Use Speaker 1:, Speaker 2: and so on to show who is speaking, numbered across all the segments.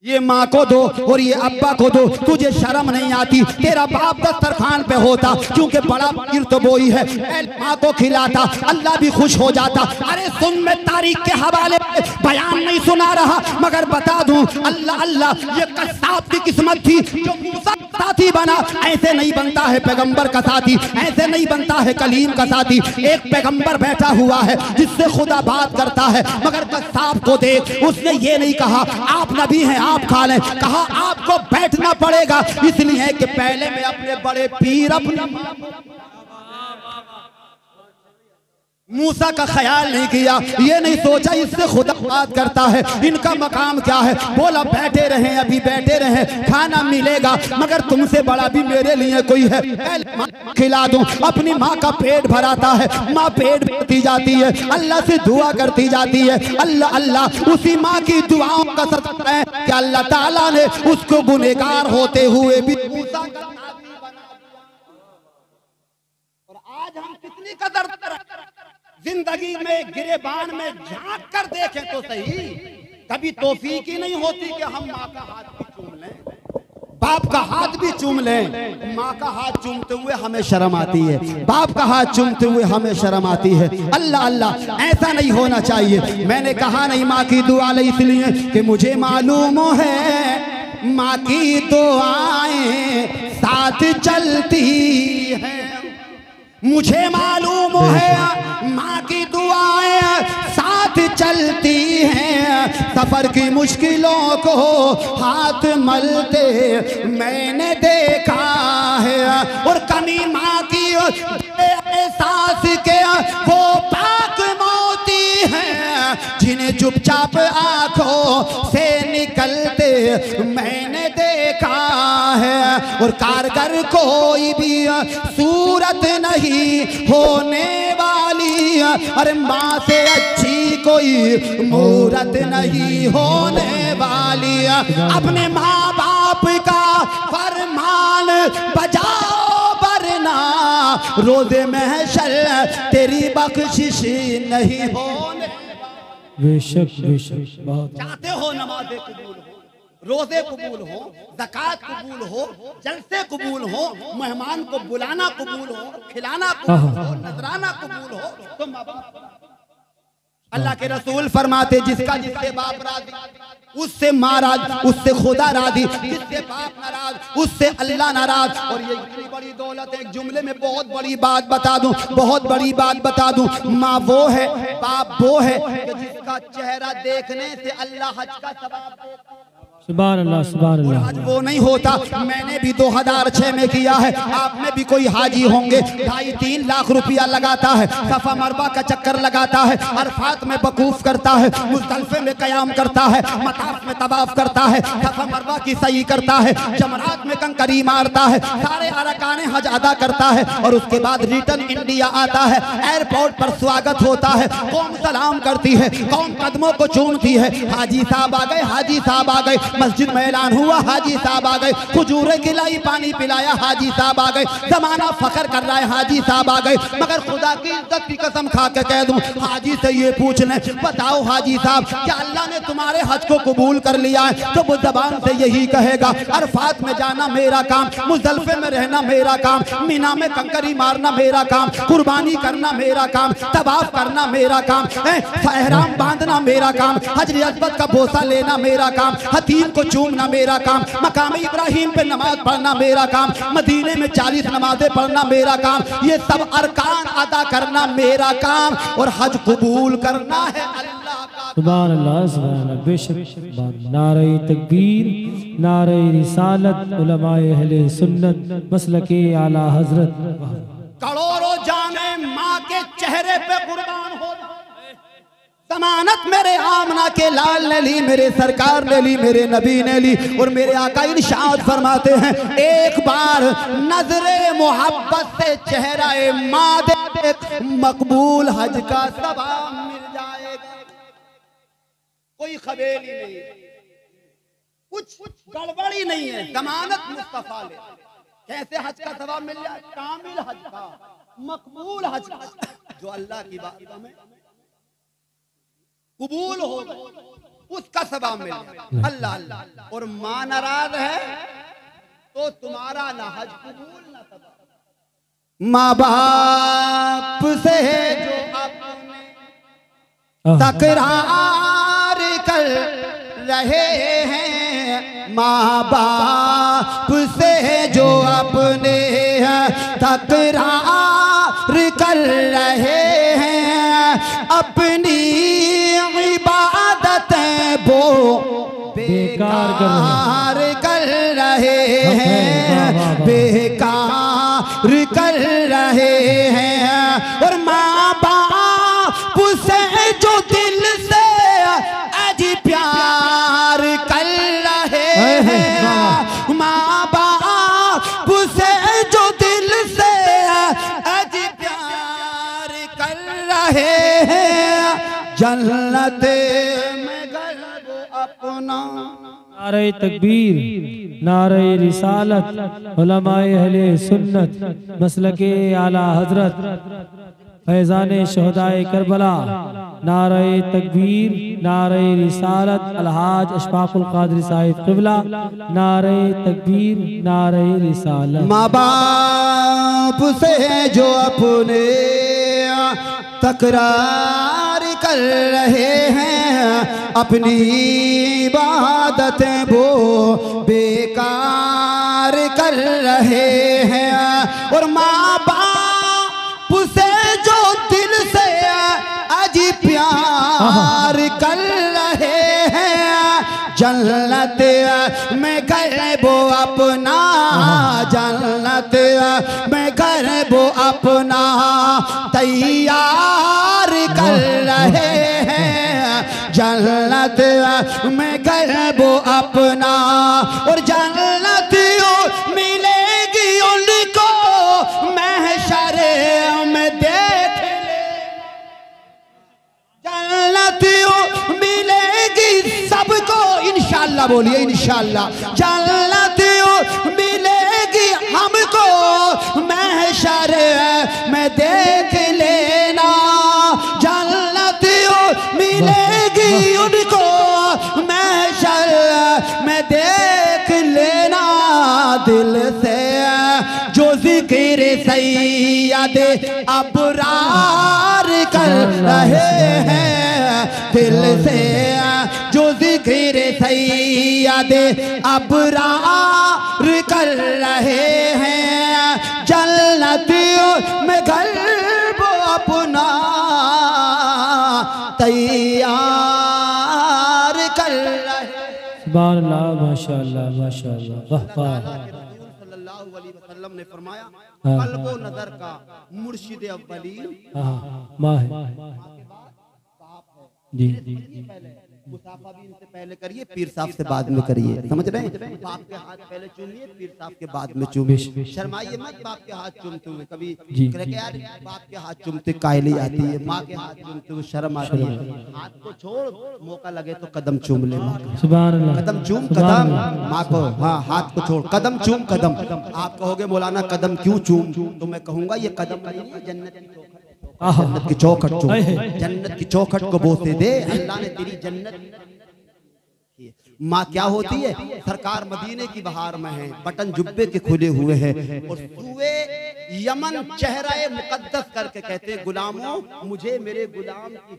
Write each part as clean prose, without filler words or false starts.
Speaker 1: ये माँ को दो और ये अब्बा को दो, तुझे शर्म नहीं आती? तेरा बाप दस्तरखान पे होता क्योंकि बड़ा पीर तो वो ही है, माँ को खिलाता, अल्लाह भी खुश हो जाता। अरे सुन, मैं तारीख के हवाले बयान नहीं सुना रहा, मगर बता दूं, अल्लाह अल्लाह, ये कसाब की किस्मत थी जो मूसा का साथी बना। ऐसे नहीं बनता है पैगंबर का साथी, ऐसे नहीं बनता है कलीम का साथी। एक पैगंबर बैठा हुआ है जिससे खुदा बात करता है, मगर कसाब को देख, उसने ये नहीं कहा आप नबी हैं आप खा लें, कहा आपको बैठना पड़ेगा, इसलिए कि पहले मैं अपने बड़े पीर अपने मूसा का ख्याल नहीं किया, ये नहीं सोचा इससे खुदा बात करता है, इनका मकाम क्या है। बोला बैठे रहें, अभी बैठे रहें, खाना मिलेगा, मगर तुमसे बड़ा भी मेरे लिए कोई है, खिला दूं। अपनी माँ का पेट भराता है, माँ पेट भरती जाती है, अल्लाह से दुआ करती जाती है, अल्लाह अल्लाह। उसी माँ की दुआओं का सदका है कि अल्लाह ताला ने उसको गुनहगार होते हुए भी मूसा का नाबी बना दिया। और आज हम कितनी कदर जिंदगी में गिरेबान में झांक कर देखें तो सही, कभी तौफीक ही नहीं होती कि हम माँ का हाथ भी चूम लें, बाप का हाथ भी चूम लें। माँ का हाथ चूमते हुए हमें शर्म आती है, बाप का हाथ चूमते हुए हमें शर्म आती है। अल्लाह अल्लाह, ऐसा नहीं होना चाहिए। मैंने कहा नहीं माँ की दुआ ले, इसलिए कि मुझे मालूम है माँ की दुआएं साथ चलती है, मुझे मालूम है माँ की दुआएं साथ चलती हैं। सफर की मुश्किलों को हाथ मलते मैंने देखा है, और कमी माँ की एहसास के वो पाक मोती हैं जिन्हें चुपचाप आंखों से निकलते मैंने देखा है। और कारगर कोई भी सूरत नहीं होने वाली, अरे माँ से अच्छी कोई मूरत नहीं होने वाली। अपने माँ बाप का फरमान बजाओ, वरना रोज़े महशर तेरी बख्शिश नहीं होने।
Speaker 2: बेशक बेशक, बहुत
Speaker 1: चाहते हो नमाज़ें कबूल हो, रोजे कबूल हो, ज़कात कबूल हो, जलसे कबूल हो, मेहमान को बुलाना कबूल हो, खिलाना कबूल हो, नजराना कबूल हो, तो माँ बाप। अल्लाह के रसूल फरमाते जिसका जिससे बाप राजी उससे माँ राज, उससे खुदा राजी, जिससे बाप नाराज उससे अल्लाह नाराज। और ये इतनी बड़ी दौलत है, एक जुमले में बहुत बड़ी बात बता दूं, बहुत बड़ी बात बता दूं। माँ वो है, बाप वो है कि जिसका चेहरा देखने से अल्लाह हज का सवाब देता है।
Speaker 2: सुभान अल्लाह, सुभान अल्लाह।
Speaker 1: आज वो नहीं होता। मैंने भी 2006 में किया है, आप में भी कोई हाजी होंगे 2.5-3 लाख रुपया लगाता है, सफा मरवा का चक्कर लगाता है, अरफात में वकूफ करता है, मुज़दलिफे में क़याम करता है, मताफ में तवाफ करता है, सफा मरवा की सही करता है, जमरात में कंकरी मारता है, सारे अरकाने हज अदा करता है, और उसके बाद रिटर्न इंडिया आता है। एयरपोर्ट पर स्वागत होता है, कौम सलाम करती है, कौम कदमों को चूमती है, हाजी साहब आ गए, हाजी साहब आ गए। मस्जिद में ऐलान हुआ, हाजी साहब आ गए, खजूरें खिलाई, पानी पिलाया, हाजी साहब आ गए। जमाना फखर कर रहा है, हाजी साहब आ गए। मगर खुदा की इज्जत की कसम खा के कह दूं, हाजी से ये पूछ लें, बताओ हाजी साहब क्या अल्लाह ने तुम्हारे हज को कबूल कर लिया है? तो वो जबान से यही कहेगा, अरफात में जाना मेरा काम, मुज़दलिफे में रहना मेरा काम, मीना में कंकरी मारना मेरा काम, कुर्बानी करना मेरा काम, तवाफ करना मेरा काम, एहराम बांधना मेरा काम, हजर अस्वद का बोसा लेना मेरा काम, हतीम को चूमना मेरा काम, मकाम इब्राहिम पे नमाज पढ़ना मेरा काम, मदीने में 40 नमाजें पढ़ना मेरा काम, ये सब अरकान अदा करना मेरा काम, और हज कबूल करना है अल्लाह का।
Speaker 2: सुभान अल्लाह, सुभान अल्लाह। बेशक नारे तकबीर, नारे रिसालत, उलमाए अहले सुन्नत, मसलके आला हजरत।
Speaker 1: करोड़ों जाने माँ के चेहरे पे कुर्बान हो। जमानत मेरे आमना के लाल ने ली, मेरे सरकार ने ली, मेरे नबी ने ली, और मेरे आका इरशाद फरमाते हैं, एक बार नजरे मोहब्बत से चेहरा माँ देख, मकबूल हज का सवाब मिल जाएगा। कोई खबेली नहीं, कुछ गड़बड़ी नहीं है, जमानत मुस्तफा ले, कैसे हज का सवाब मिल जाए? कामिल हज का, मकबूल हज का, जो अल्लाह की बात में कबूल हो। उसका सवाब मिलेगा। अल्लाह अल्लाह। और मां नाराज है तो तुम्हारा ना हज कबूल ना तबाह। माँ बाप से जो अपने तकरार कर रहे हैं, माँ बाप से जो अपने तकरार कर रहे हैं, अपनी इबादतें वो बेकार कर रहे हैं, बेकार कर रहे हैं। और माँ बाप से जो दिल से आज प्यार कर रहे हैं, माँ बाप से जो दिल से आज प्यार कर रहे हैं, जन्नत में घर वो अपना।
Speaker 2: नारे तकबीर, नारे रिसालत, उलमाए अहले सुन्नत, मसलके आला हजरत, फैज़ाने शहदाए करबला। नारे तकबीर, नारे रिसालत, अलहाज अशफाकुल कादरी साहिब क़िबला। नारे तकबीर, नारे रिसालत।
Speaker 1: माँ बाप से जो अपने तकरार कर रहे हैं, अपनी इबादतें वो बेकार कर रहे हैं। और माँ बाप से जो दिल से आज प्यार कर रहे हैं, जन्नत में घर वो अपना, जन्नत में घर वो अपना तैयार कर रहे हैं, जन्नत में घर वो अपना। और जन्नत मिलेगी उनको महशर में देख ले, जन्नत मिलेगी सबको इंशाअल्लाह। बोलिए इंशाअल्लाह। जन्नत मिलेगी हमको महशर में देख लेना, जन्नत मिलेगी उनको महशर में देख लेना। दिल से जो जिक्र सैयद अबरार कर रहे हैं, दिल से जो जिक्र सैयद अबरार कर रहे हैं, जन्नत में घर वो अपना तैयार कर रहे।
Speaker 2: सुभान अल्लाह, माशाअल्लाह माशाअल्लाह, वाह वाह।
Speaker 1: सल्लल्लाहु अलैहि वसल्लम ने फरमाया, कल्बो नजर का मुर्शिद अव्वलीन
Speaker 2: माँ है जी जी।
Speaker 1: मुसाफा भी इनसे पहले करिए, पीर साहब से बाद में करिए। समझ रहे हैं? बाप के हाथ पहले चूमिए, पीर साहब के बाद में चूमिए। शर्माइए मत बाप के हाथ चूमते हुए। कभी यार बाप के हाथ चूमते कायली आती है, माँ के हाथ चूमते हुए शर्म आती है। हाथ को छोड़, मौका लगे तो कदम चूम ले माँ को।
Speaker 2: सुभान अल्लाह।
Speaker 1: कदम चूम कदम माँ को, हाँ हाथ को छोड़, कदम चूम कदम। आप कहोगे मौलाना कदम क्यों चूम? तो मैं कहूँगा ये कदम नहीं, जन्नत की चौखट चूम, जन्नत की चौखट को बोसे दे, अल्लाह ने तेरी जन्नत। माँ क्या होती है? सरकार मदीने की बहार में है, बटन जुब्बे के खुले हुए हैं, और सूए यमन चेहरा मुकद्दस करके कहते हैं, गुलामों मुझे मेरे गुलाम की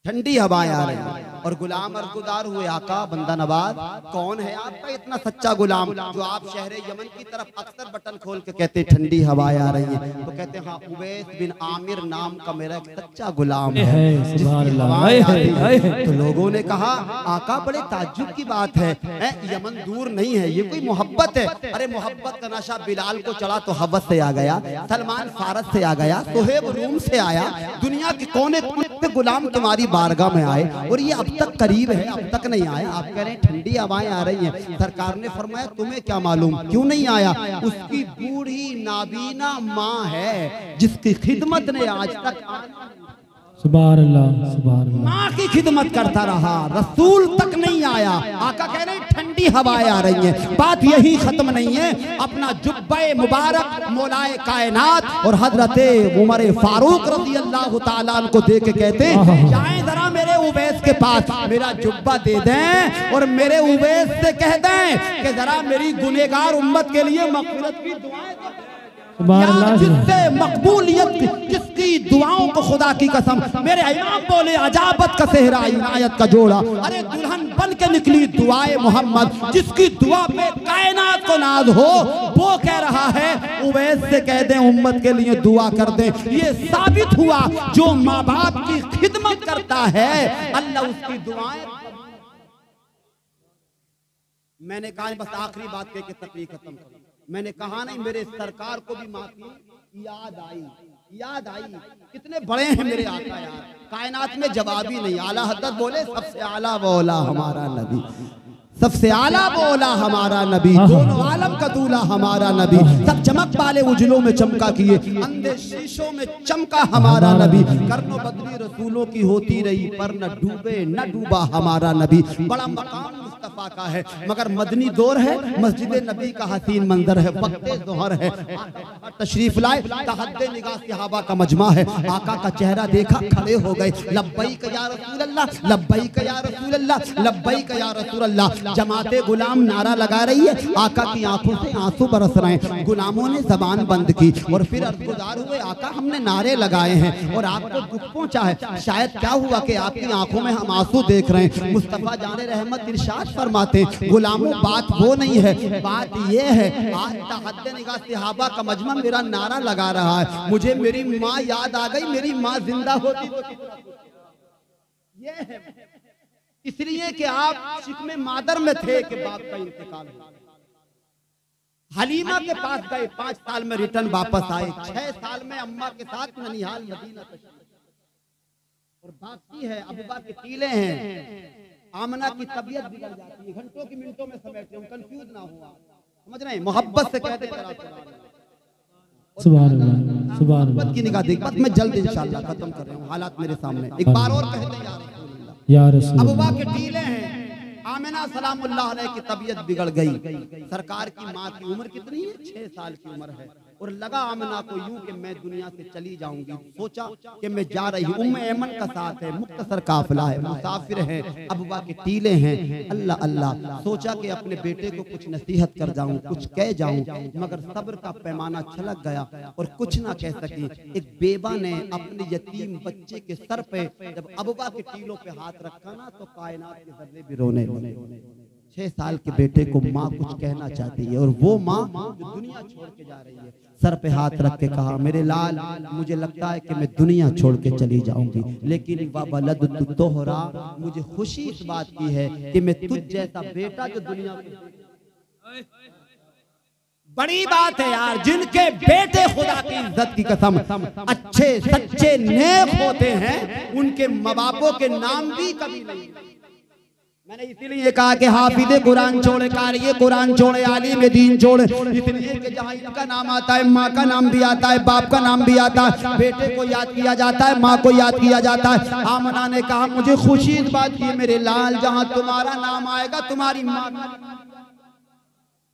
Speaker 1: ठंडी हवाएं आ रही हैं। और गुलाम अर्जुदार हुए, आका बंदा नवाज कौन है आपका इतना सच्चा गुलाम जो आप शहर यमन की तरफ अक्सर बटन खोल के कहते ठंडी हवाएं आ रही हैं? तो कहते हैं हाँ, उवैस बिन आमिर नाम का मेरा एक सच्चा गुलाम है जिसकी हवाएं आती हैं। तो लोगों ने कहा आका बड़े ताज्जुब की बात है, यमन दूर नहीं है, ये कोई मोहब्बत है। अरे मोहब्बत का नशा बिलाल को चढ़ा तो हवस से आ गया, सलमान फारस से आ गया, सोहेब रूम से आया, दुनिया के कोने कोने गुलाम तुम्हारी बारगाह में आए, और ये अब तक करीब है, अब तक नहीं आया। आप कह रहे हैं ठंडी हवाएं आ रही हैं। सरकार ने फरमाया तुम्हें क्या मालूम क्यों नहीं आया? उसकी बूढ़ी नाबीना माँ है जिसकी खिदमत ने आज तक
Speaker 2: सुभान अल्लाह, सुभान अल्लाह,
Speaker 1: माँ की खिदमत करता रहा, रसूल तक नहीं आया। आका कह रहे ठंडी हवाएं आ रही हैं। बात यही खत्म नहीं है, अपना जुब्बे मुबारक मौलाए कायनात और हजरत उमर फारूक रज़ी अल्लाह तआला अन्हु को देख के कहते जाएं जरा मेरे उवैस के पास मेरा जुब्बा दे दें और मेरे उवैस से कह दें कि जरा मेरी गुनहगार उम्मत के लिए मग़फ़िरत की दुआएं यार, जिससे मकबूलियत जिसकी दुआओं को खुदा की कसम मेरे इमाम बोले अजाबत का सेहरा इनायत का जोड़ा। अरे दुल्हन बन के निकली दुआए मोहम्मद, जिसकी दुआ पे कायनात को नाज हो, वो कह रहा है उवैस से कह दें उम्मत के लिए दुआ कर दें। ये साबित हुआ जो माँ बाप की खिदमत करता है अल्लाह उसकी दुआएं। मैंने कहा बस आखिरी बात कह के तकरीर खत्म करूं। मैंने कहा नहीं, मेरे सरकार को भी माँ की याद आई। कितने बड़े हैं मेरे आका यार, कायनात में जवाब ही नहीं। आला हज़रत बोले सबसे आला बोला हमारा नबी, सबसे आला बोला हमारा नबी, दोनों आलम का दूल्हा हमारा नबी, सब चमक वाले उजलों में चमका किए, अंधे शीशों में चमका हमारा नबी। कर्नो बदली रसूलों की होती रही पर न डूबे न डूबा हमारा नबी। बड़ा मकाम मुस्तफा का है मगर मदनी दौर है, मस्जिद नबी का हसीन मंजर है, वक्ते ज़ोहर है, तशरीफ लाए तहद्दे निगाह सहाबा का मजमा है। आका का चेहरा देखा खड़े हो गए, लब्बैक या रसूल अल्लाह, लब्बैक या रसूल अल्लाह, लब्बैक या रसूल अल्लाह। जमाते गुलाम नारा लगा रही है, आका की आंखों से आंसू बरस रहे हैं। गुलामों ने जबान बंद की और फिर अर्ज़गुज़ार हुए, आका हमने नारे लगाए हैं और आपको दुख पहुंचा है, शायद क्या हुआ कि आपकी आंखों में हम आंसू देख रहे हैं। मुस्तफ़ा जाने रहमत इरशाद फरमाते हैं, गुलामों बात वो नहीं है, बात ये है आज तहद्दे निगाह सहाबा का मजमा मेरा नारा लगा रहा है, मुझे मेरी माँ याद आ गई, मेरी माँ जिंदा होती तो ये है। इसलिए कि आप शिकमे मादर में थे कि बाप का इंतकाल हो। हलीमा के पास गए, 5 साल में रिटर्न वापस आए, 6 साल में अम्मा के साथ ननिहाल मदीना और बाकी है अबूबा के टीले हैं। आमना की तबीयत बिगड़ जाती है, घंटों की मिनटों में समेटते हैं, कंफ्यूज ना हुआ, समझ रहे हैं, मोहब्बत से कहते हैं
Speaker 2: सुभान अल्लाह, सुभान अल्लाह
Speaker 1: की निगाह देख। मैं जल्द इंशाअल्लाह खत्म कर रहा हूँ, हालात मेरे सामने। एक बार और कहते हैं
Speaker 2: या रसूल अल्लाह,
Speaker 1: अबूबा के टीले हैं, आमिना सलामुल्लाह अलैह की तबीयत बिगड़ गई। सरकार की माँ की उम्र कितनी है? 6 साल की उम्र है और लगा आमिना को यूं कि मैं दुनिया से चली जाऊंगी। सोचा कि मैं जा रही हूँ, उम्मे ऐमन का साथ है, मुख्तसर काफिला है, मुसाफिर है, अबूबा के टीले हैं। अल्लाह अल्लाह सोचा कि अपने बेटे को कुछ नसीहत कर जाऊं, कुछ कह जाऊं, मगर सब्र का पैमाना छलक गया और कुछ ना कह सकी। एक बेबा ने अपने यतीम बच्चे के सर पे जब अबूबा के टीलों पे हाथ रखा ना तो कायनात के ज़र्रे भी रोने लगे। 6 साल के बेटे को माँ कुछ कहना चाहती है और वो माँ जो दुनिया छोड़ के जा रही है, सर पे हाथ रख के कहा, मेरे लाल मुझे लगता है कि मैं दुनिया छोड़ के चली जाऊंगी, लेकिन वलद तोहरा, मुझे खुशी इस बात की है कि मैं तुझ जैसा बेटा जो दुनिया में। बड़ी बात है यार, जिनके बेटे खुदा की इज्जत की कसम अच्छे सच्चे नेक होते हैं, उनके माँ बापों के नाम भी कभी नहीं। मैंने इसीलिए कहा कि हाफिज़े कुरान छोड़े, कारी कुरान छोड़े, आलिम दीन छोड़े, इसलिए कि जहाँ इनका नाम आता है माँ का नाम भी आता है, बाप का नाम भी आता है, बेटे को याद किया जाता है, माँ को याद किया जाता है। आमना ने कहा मुझे खुशी इस बात की, मेरे लाल जहाँ तुम्हारा नाम आएगा तुम्हारी माँ,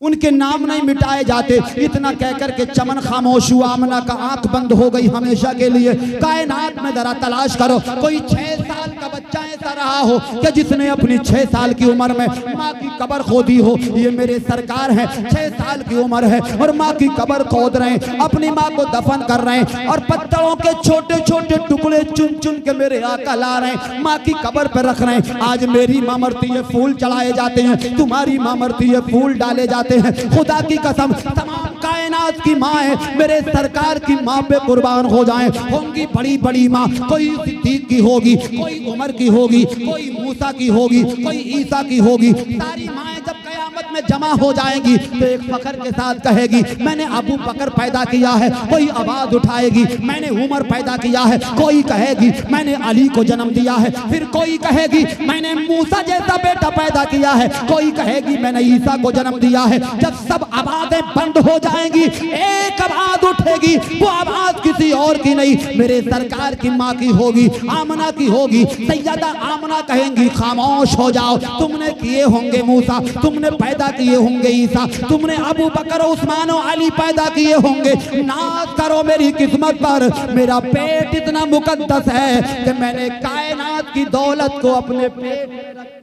Speaker 1: उनके नाम नहीं मिटाए जाते। इतना कहकर के चमन खामोश हुआ, आमना का आंख बंद हो गई हमेशा के लिए। कायनात में जरा तलाश करो कोई 6 साल का बच्चा ऐसा रहा हो कि जिसने अपनी 6 साल की उम्र में माँ की कब्र खोदी हो। ये मेरे सरकार है, 6 साल की उम्र है और माँ की कब्र खोद रहे हैं, अपनी माँ को दफन कर रहे हैं और पत्थरों के छोटे छोटे टुकड़े चुन चुन के मेरे आका ला रहे हैं, माँ की कब्र पे रख रहे हैं। आज मेरी माँ मरती है, फूल चढ़ाए जाते हैं, तुम्हारी माँ मरती है, फूल डाले जाते हैं। खुदा की कसम तमाम कायनात की माँ है, मेरे सरकार की माँ पे कुर्बान हो जाएं। होंगी बड़ी बड़ी माँ, कोई सिद्दीक की होगी, कोई उमर की होगी, कोई मूसा की होगी, कोई ईसा की होगी। सारी माएँ जब कयामत में जमा हो जाएंगी तो एक फखर के साथ कहेगी मैंने अबू बकर पैदा किया है, कोई आवाज उठाएगी मैंने उमर पैदा किया है, कोई कहेगी मैंने अली को जन्म दिया है, फिर कोई कहेगी मैंने मूसा जैसा बेटा पैदा किया है, कोई कहेगी मैंने ईसा को जन्म दिया है। जब सब आवाजें बंद हो जाएंगी एक आवाज उठेगी, वो आवाज किसी और की नहीं, मेरे सरकार की माँ की होगी, आमना की होगी। सैयदा आमना कहेंगी खामोश हो जाओ, तुमने किए होंगे मूसा, तुमने पैदा किए होंगे ईसा, तुमने अबू बकर उस्मान और अली पैदा किए होंगे। नाज करो मेरी किस्मत पर, मेरा पेट इतना मुकद्दस है कि मैंने कायनात की दौलत को अपने पेट में रखा।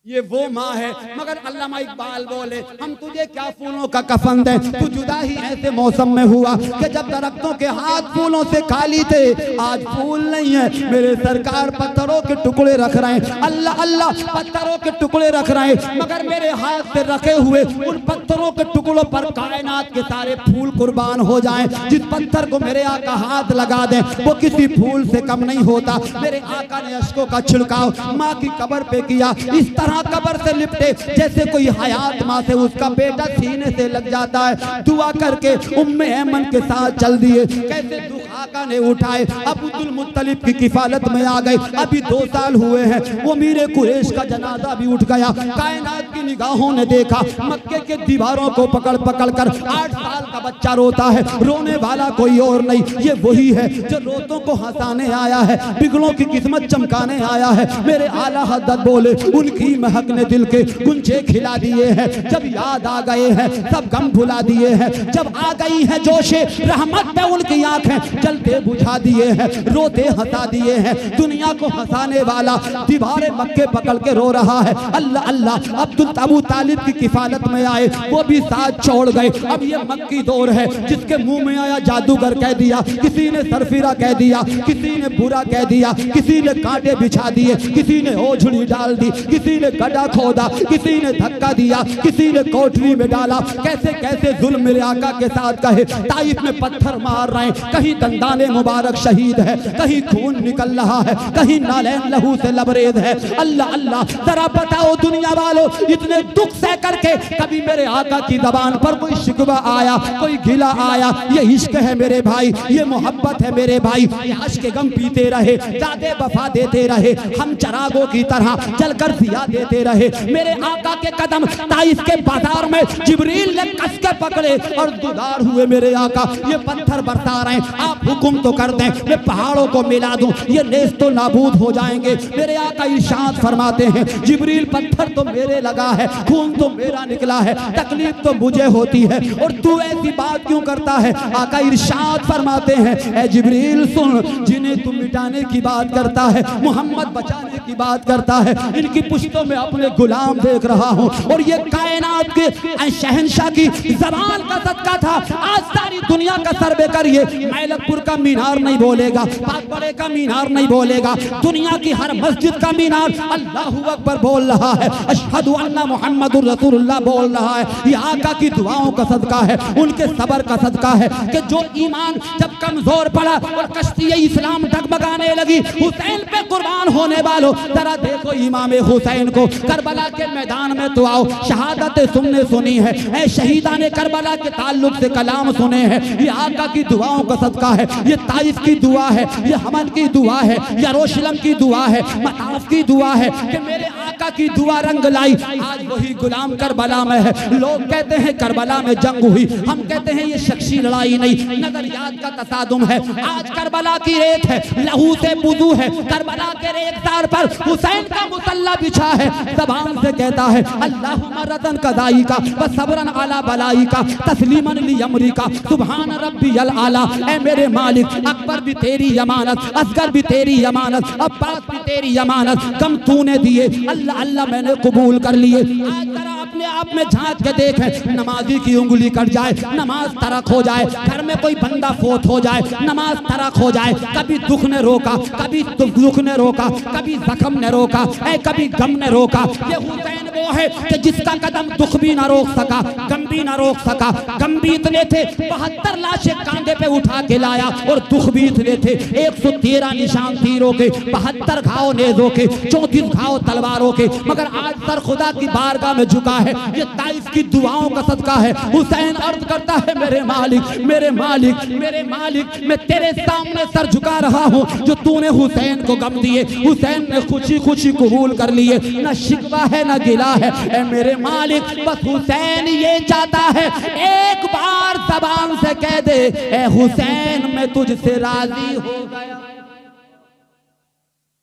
Speaker 1: ये वो माँ है। मगर अल्लामा इकबाल बोले, हम तुझे क्या फूलों का कफन दें, तू जुदा ही ऐसे मौसम में हुआ कि जब दरख्तों के हाथ फूलों से खाली थे, आज फूल नहीं है। मेरे सरकार पत्थरों के टुकड़े रख रहे हैं, अल्लाह अल्लाह पत्थरों के टुकड़े रख रहे हैं, मगर मेरे हाथ से रखे हुए उन पत्थरों के टुकड़ों पर कायनात के सारे फूल कुर्बान हो जाएं। जिस पत्थर को मेरे आका हाथ लगा दें वो किसी फूल से कम नहीं होता। मेरे आका ने अश्कों का छिड़काव माँ की कब्र पे किया, इस तरह कब्र से लिपटे जैसे कोई हयात माँ से उसका बेटा सीने से लग जाता है। दुआ करके उम्मे ऐमन के साथ चल दिए। कैसे दुख आका ने उठाए, अब्दुल मुत्तलिब की किफालत में आ गए। अभी 2 साल हुए हैं, वो मीरे कुरैश का जनाजा भी उठ गया। कायनात की निगाहों ने देखा मक्के के दीवारों को पकड़ पकड़ कर 8 साल का बच्चा रोता है। रोने वाला कोई और नहीं, ये वही है जो रोतों को हंसाने आया है, बिगड़ों की किस्मत चमकाने आया है। मेरे आला हज़रत बोले, उनकी महक ने दिल के गुंजे खिला दिए हैं। जब याद आ गए हैं सब गम भुला दिए हैं। जब आ गई है जोशे रहमत पे उनकी आंखें जलते बुझा दिए हैं, रोते हंसा दिए हैं। दुनिया को हंसाने वाला दीवारे मक्के पकड़ के रो रहा है। अल्लाह अल्लाह अब्दुल अबू तालिब की किफालत में आए, वो भी साथ छोड़ गए। अब ये मक्की दौर है, जिसके मुंह में आया जादूगर कह दिया, किसी ने सरफिरा कह दिया, किसी ने बुरा कह दिया, किसी ने कांटे बिछा दिए, किसी ने ओझड़ी डाल दी, किसी ने गड्ढा खोदा, किसी ने धक्का दिया, किसी ने कोठरी में डाला। कैसे कैसे जुल्म मेरे आका के साथ कहे। ताइफ में पत्थर मार रहे हैं, कहीं दंदाने मुबारक शहीद है, कहीं खून निकल रहा है, कहीं नालैन लहू से लबरेज है। अल्लाह अल्लाह जरा बताओ दुनिया वालों, इतने दुख सह करके कभी मेरे आका की जबान पर कोई शिकवा आया, कोई गिला आया? ये इश्क है मेरे भाई, ये मोहब्बत है मेरे भाई। याश के गम पीते रहे, जादे वफा देते रहे, हम चरागों की तरह जलकर जिया देते रहे। मेरे आका के कदम ताइफ के बाजार में जिब्रील ने कस के पकड़े और दुदार हुए मेरे आका। ये पत्थर बरसा रहे हैं, आप हुक्म तो कर दें, मैं पहाड़ों को मिला दूं, ये नेस तो नाबूद हो जाएंगे। मेरे आका इरशाद फरमाते हैं, जिब्रील पत्थर तो मेरे लगा है, खून तो मेरा निकला है, तकलीफ तो मुझे होती है, और तू ऐसी बात क्यों करता है? आका इरशाद फरमाते हैं, ए जिब्रील सुन, जिन्हें तू मिटाने की बात करता है, मोहम्मद बचाने की बात करता है, इनकी पुश्तों में अपने गुलाम देख रहा हूँ। और ये कायनात के शहंशाह की ज़बान का सदका था। आज सारी दुनिया का सर्वे करिए, मैलकपुर का मीनार नहीं बोलेगा, पाकबड़े का मीनार नहीं बोलेगा, दुनिया की हर मस्जिद का मीनार अल्लाहू अकबर बोल रहा है, अशहदु अन्ना मुहम्मदुर रसूलुल्लाह बोल रहा है। ये आका की दुआओं का सदका है, उनके सबर का सदका है कि जो ईमान जब कमजोर पड़ा और कश्ती इस्लाम डगमगाने लगी, हुसैन पे कुर्बान होने वालों जरा देखो इमाम हुसैन को। करबला के मैदान में तो आओ, शहादत तुमने सुनी है, ऐ शहीदा ने करबला के ताल्लुक से कलाम सुने हैं। ये आका की दुआओं का सदका है, ये ताइफ की दुआ है, ये हमन की दुआ है, यरूशलेम की दुआ है, मताफ की दुआ है कि मेरे आका की दुआ रंग लाई। आज वही गुलाम करबला में है। लोग कहते हैं करबला में जंग हुई, हम कहते हैं ये शख्सी लड़ाई नहीं, नजरियात का तसादुम है। आज करबला की रेत है, लहू से बुदू है, करबला के रेतदार पर हुसैन का मुसल्ला बिछा है। ज़बान से कहता है अल्लाहुम्मा रदन कदाई का व सबरन अला बलाई का तस्लीमन ली अमरी का सुभान रब्बियल आला। ऐ मेरे मालिक, अकबर भी तेरी यमानत, असगर भी तेरी यमानत, अब्बास भी तेरी यमानत, कम तूने दिए, अल्लाह अल्लाह मैंने कबूल कर लिए। आज जरा अपने आप में झांक के देखें, नमाजी की उंगली कट जाए, नमाज तरक हो जाए, घर में कोई बंदा फोत हो जाए, नमाज तरक हो जाए, कभी दुख ने रोका, कभी दुख ने रोका, कभी जख्म ने रोका, कभी गम ने रोका। ये हुसैन वो है कि जिसका कदम दुख भी ना रोक सका, गम भी ना रोक सका। गम भी इतने थे 72 लाशें कांधे पे उठा के लाया, और दुख भी इतने थे 113 निशान तीरों के, 72 घाव नेजों के, 34 घाव तलवारों के। मगर आज सर खुदा की बारगाह में झुका है, ये ताइफ की दुआओं का सदका है। हुसैन अर्ज करता है मेरे मालिक, मेरे मालिक, मेरे मालिक, मैं तेरे सामने सर झुका रहा हूँ जो तूने हुसैन को गम दिए, हुसैन ने खुशी खुशी कबूल कर लिए, न शिकवा है न गिला है। ऐ मेरे मालिक, बस हुसैन ये चाहता है एक बार ज़बान से कह दे, ऐ हुसैन मैं तुझसे राजी हो गया।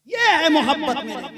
Speaker 1: ये है मोहब्बत मेरे,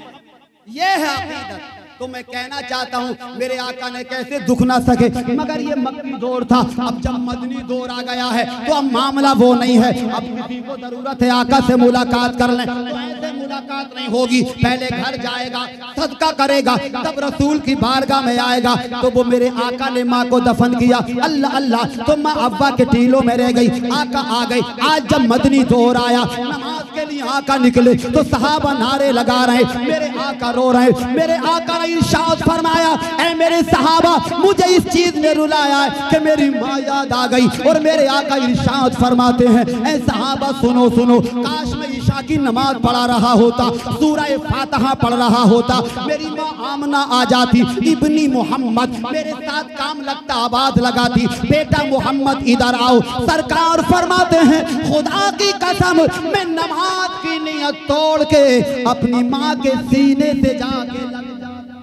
Speaker 1: ये है अकीदत। तो मैं कहना चाहता हूँ मेरे आका ने कैसे दुख ना सके, मगर ये मक्की दौर था। अब जब मदनी दौर आ गया है तो अब मामला वो नहीं है। अब किसी को जरूरत है आका से मुलाकात कर लें तो ऐसे मुलाकात नहीं होगी, पहले घर जाएगा, सदका करेगा, तब रसूल की बारगाह में आएगा। तो वो मेरे आका ने माँ को दफन किया, अल्लाह अल्लाह, तो माँ अब्बा के टीलों में रह गई, आका आ गई। आज जब मदनी दौर आया, नमाज के लिए आका निकले तो सहाबा नारे लगा रहे, मेरे आका रो रहे। मेरे आका ने इरशाद फरमाया, ऐ मेरे सहाबा, मुझे इस चीज ने रुलाया है कि मेरी माँ याद आ गई। और मेरे आका इरशाद फरमाते हैं, ऐ सहाबा सुनो सुनो, काश मैं ईशा की नमाज पढ़ा रहा होता, सूरह फातिहा पढ़ रहा होता, मेरी माँ आमना आ जाती, इब्नी मोहम्मद मेरे साथ काम लगता, आवाज लगाती, बेटा मोहम्मद इधर आओ। सरकार फरमाते हैं, खुदा की कसम मैं नमाज की नियत तोड़ के अपनी माँ के सीने से जाके लग जाता।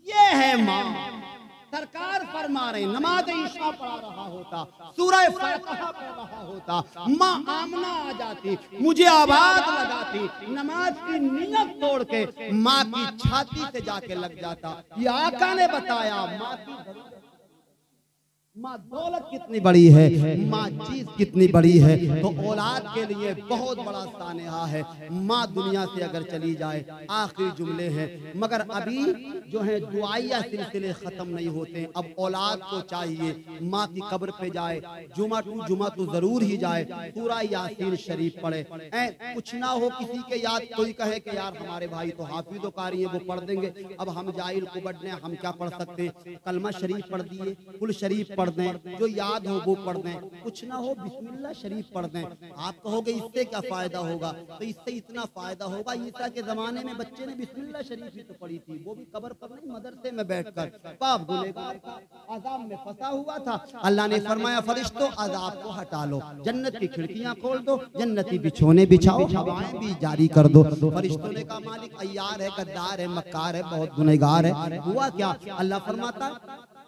Speaker 1: ये है माँ। सरकार फरमा रहे, नमाज ईशा पढ़ा रहा होता, सूरह फातिहा पढ़ रहा होता, माँ आमना आ जाती, मुझे आवाज लगाती, नमाज की नियत तोड़ के माँ की छाती से जाके लग जाता। ये आका ने बताया, माँ की माँ दौलत कितनी बड़ी है, माँ चीज कितनी बड़ी है। तो औलाद के लिए बहुत बड़ा सानेहा है। माँ दुनिया से अगर चली जाए, आखिरी जुमले हैं, मगर अभी जो है दुआइया सिलसिले खत्म नहीं होते। अब औलाद को चाहिए माँ की कब्र पे जाए, जुमा तो जरूर ही जाए, पूरा यासीन शरीफ पढ़े। कुछ ना हो किसी के याद, कोई कहे कि यार हमारे भाई तो हाफिज़ कारी है, वो पढ़ देंगे, अब हम जाहिल कुबड़ ने हम क्या पढ़ सकते, कलमा शरीफ पढ़ दिए, कुल शरीफ पढ़ दें, जो याद हो वो पढ़ दें, कुछ ना हो बिस्मिल्लाह शरीफ पढ़ दें। आप कहोगे इससे क्या फायदा होगा, तो इससे इतना फायदा होगा, ईसा के जमाने में बच्चे ने बिस्मिल्लाह शरीफ ही तो पढ़ी थी, वो भी कब्र पर नहीं, मदरसे में बैठकर। पाप गुनहगार था, अज़ाब में फंसा हुआ था। अल्लाह ने फरमाया, फरिश्तों अज़ाब को हटा लो, जन्नत की खिड़कियां खोल दो, जन्नती बिछोने बिछाओ, हवाएं भी जारी कर दो। फरिश्तों ने कहा, मालिक अय्यार है, गद्दार है, मक्कार है, बहुत गुनहगार है। हुआ क्या? अल्लाह फरमाता,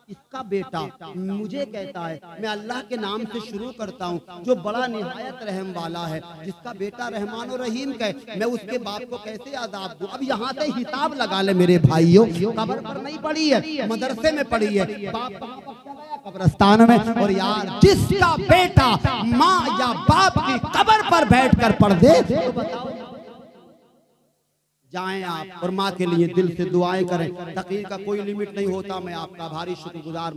Speaker 1: इसका बेटा मुझे कहता है, मैं अल्लाह के नाम से शुरू करता हूँ जो बड़ा निहायत रहम वाला है, जिसका बेटा रहमान और रहीम कहे, मैं उसके बाप को कैसे आज़ाब दूं। अब यहाँ से हिसाब लगा ले मेरे भाइयों, कब्र पर नहीं पड़ी है, मदरसे में पड़ी है, बाप कब्रिस्तान में। और यार जिसका बेटा माँ या बाप की कब्र पर बैठकर पढ़ दे, तो बताओ जाएं आप और माँ के लिए दिल से दुआएं करें। तकदीर का कोई लिमिट नहीं होता। मैं आपका भारी शुक्रगुजार